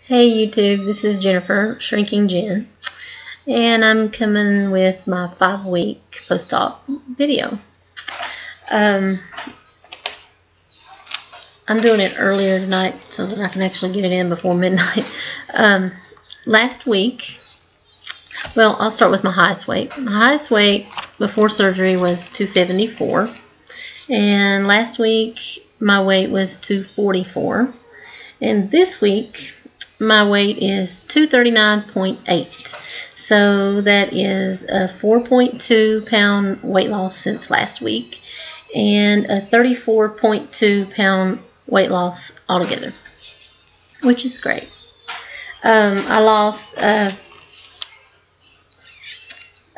Hey YouTube, this is Jennifer, Shrinking Jen, and I'm coming with my 5-week post-op video. I'm doing it earlier tonight so that I can actually get it in before midnight. Last week, well, I'll start with my highest weight. My highest weight before surgery was 274, and last week my weight was 244, and this week my weight is 239.8, so that is a 4.2 pound weight loss since last week and a 34.2 pound weight loss altogether, which is great. I lost another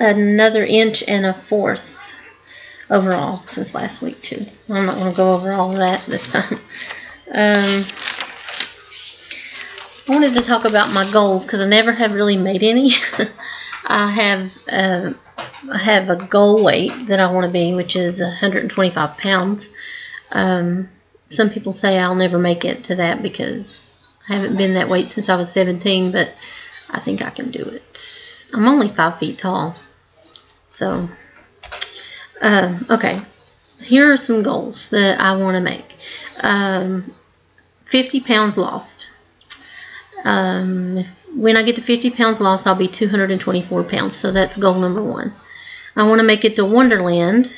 1.25 inches overall since last week too. I'm not going to go over all of that this time. I wanted to talk about my goals because I never have really made any. I have a goal weight that I want to be, which is 125 pounds. Some people say I'll never make it to that because I haven't been that weight since I was 17, but I think I can do it. I'm only 5 feet tall. So, okay. Here are some goals that I want to make. 50 pounds lost. When I get to 50 pounds lost, I'll be 224 pounds. So that's goal number 1. I want to make it to Wonderland,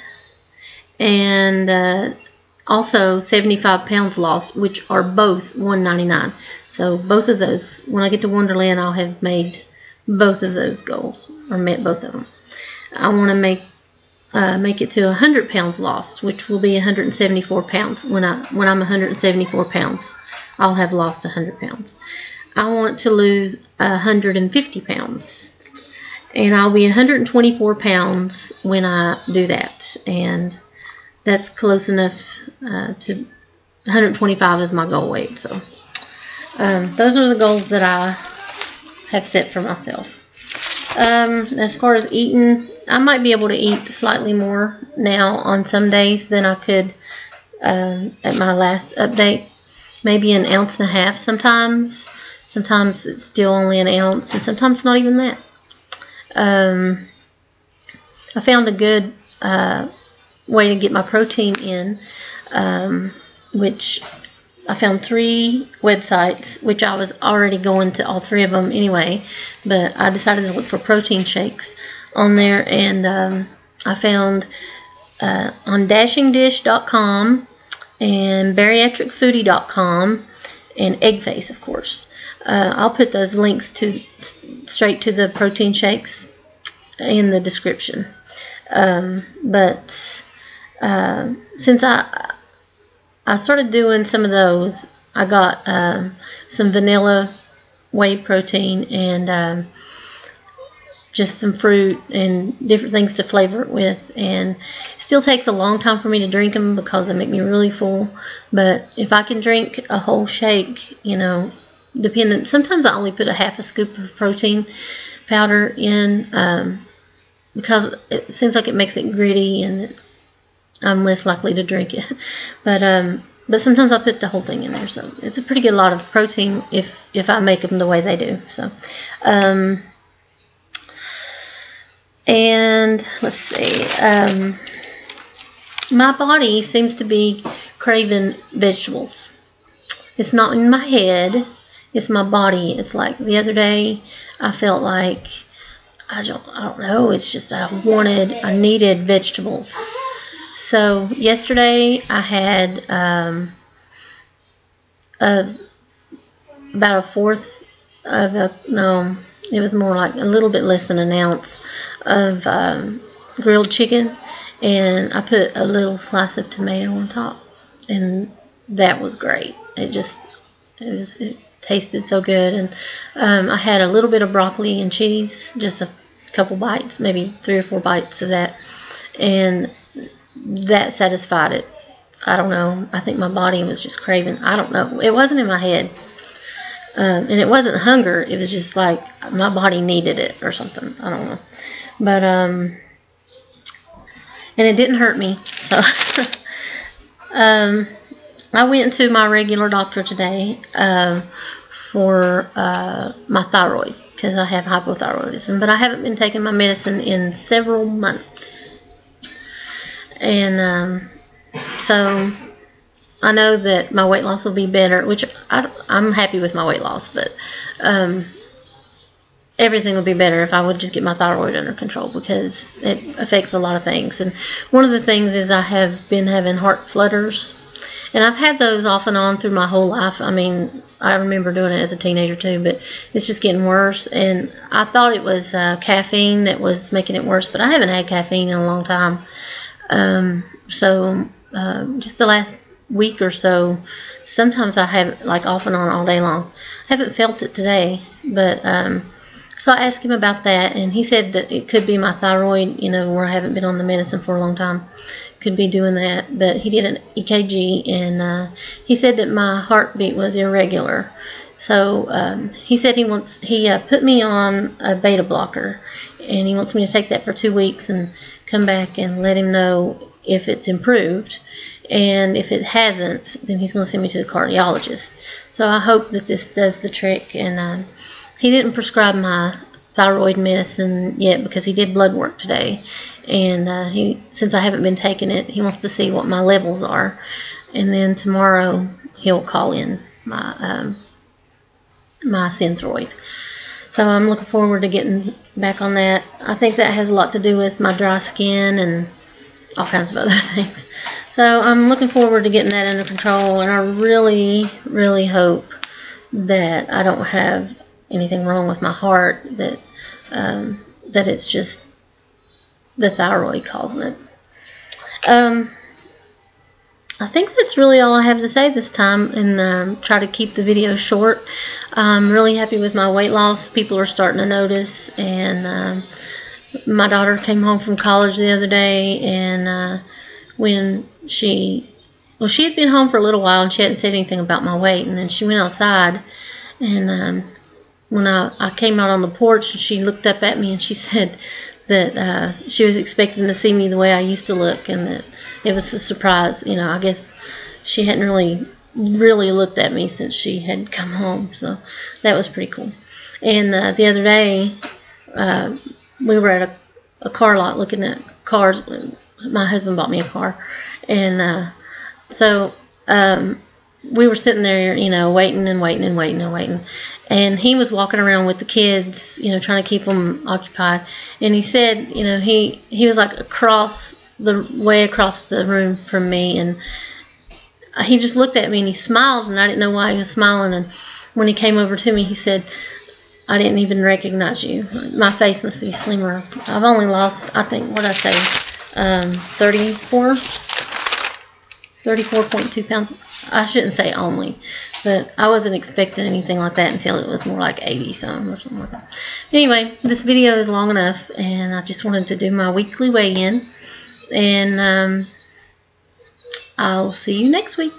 and also 75 pounds lost, which are both $199. So both of those, when I get to Wonderland, I'll have made both of those goals, or met both of them. I want to make it to 100 pounds lost, which will be 174 pounds. When I'm 174 pounds, I'll have lost 100 pounds. I want to lose 150 pounds, and I'll be 124 pounds when I do that, and that's close enough to 125 is my goal weight. So those are the goals that I have set for myself. As far as eating, I might be able to eat slightly more now on some days than I could at my last update. Maybe 1.5 ounces sometimes. Sometimes it's still only 1 ounce, and sometimes not even that. I found a good way to get my protein in, which I found 3 websites, which I was already going to all 3 of them anyway, but I decided to look for protein shakes on there, and I found on dashingdish.com and bariatricfoodie.com and Eggface, of course. I'll put those links straight to the protein shakes in the description. But since I started doing some of those, I got some vanilla whey protein and just some fruit and different things to flavor it with, and it still takes a long time for me to drink them because they make me really full. But if I can drink a whole shake, you know, sometimes I only put a half a scoop of protein powder in because it seems like it makes it gritty and I'm less likely to drink it. But sometimes I put the whole thing in there, so it's a pretty good lot of protein if I make them the way they do. So and let's see, my body seems to be craving vegetables. It's not in my head, it's my body. It's like the other day I felt like I don't know, it's just I needed vegetables. So yesterday I had about 1/4 of it was more like a little bit less than 1 ounce of grilled chicken, and I put a little slice of tomato on top, and that was great. It tasted so good. And I had a little bit of broccoli and cheese, just a couple bites, maybe 3 or 4 bites of that, and that satisfied it. I don't know, I think my body was just craving, I don't know, it wasn't in my head, and it wasn't hunger, it was just like my body needed it or something, I don't know. But and it didn't hurt me, so I went to my regular doctor today for my thyroid, because I have hypothyroidism, but I haven't been taking my medicine in several months. And so I know that my weight loss will be better, which I'm happy with my weight loss, but everything would be better if I would just get my thyroid under control, because it affects a lot of things. And one of the things is I have been having heart flutters, and I've had those off and on through my whole life. I mean, I remember doing it as a teenager too, but it's just getting worse. And I thought it was caffeine that was making it worse, but I haven't had caffeine in a long time. Just the last week or so, sometimes I have it like off and on all day long. I haven't felt it today, but so I asked him about that, and he said that it could be my thyroid, where I haven't been on the medicine for a long time. Could be doing that, but he did an EKG, and he said that my heartbeat was irregular. So he said he put me on a beta blocker, and he wants me to take that for 2 weeks and come back and let him know if it's improved. And if it hasn't, then he's going to send me to the cardiologist. So I hope that this does the trick. And he didn't prescribe my thyroid medicine yet, because he did blood work today. And since I haven't been taking it, he wants to see what my levels are. And then tomorrow he'll call in my Synthroid. So I'm looking forward to getting back on that. I think that has a lot to do with my dry skin and all kinds of other things. So I'm looking forward to getting that under control, and I really, really hope that I don't have anything wrong with my heart, that it's just the thyroid causing it. I think that's really all I have to say this time, and try to keep the video short. I'm really happy with my weight loss. People are starting to notice, and my daughter came home from college the other day, and when she had been home for a little while, and she hadn't said anything about my weight, and then she went outside, and when I came out on the porch, she looked up at me and she said that she was expecting to see me the way I used to look, and that it was a surprise. I guess she hadn't really looked at me since she had come home, so that was pretty cool. And the other day, we were at a car lot looking at cars. My husband bought me a car, and so we were sitting there, waiting and waiting and waiting and waiting. And he was walking around with the kids, trying to keep them occupied. And he said, he was like way across the room from me, and he just looked at me and he smiled, and I didn't know why he was smiling. And when he came over to me, he said, "I didn't even recognize you. My face must be slimmer. I've only lost, I think, what did I say, 34.2 pounds. I shouldn't say only, but I wasn't expecting anything like that until it was more like 80 something or something like that. Anyway, this video is long enough, and I just wanted to do my weekly weigh-in, and I'll see you next week.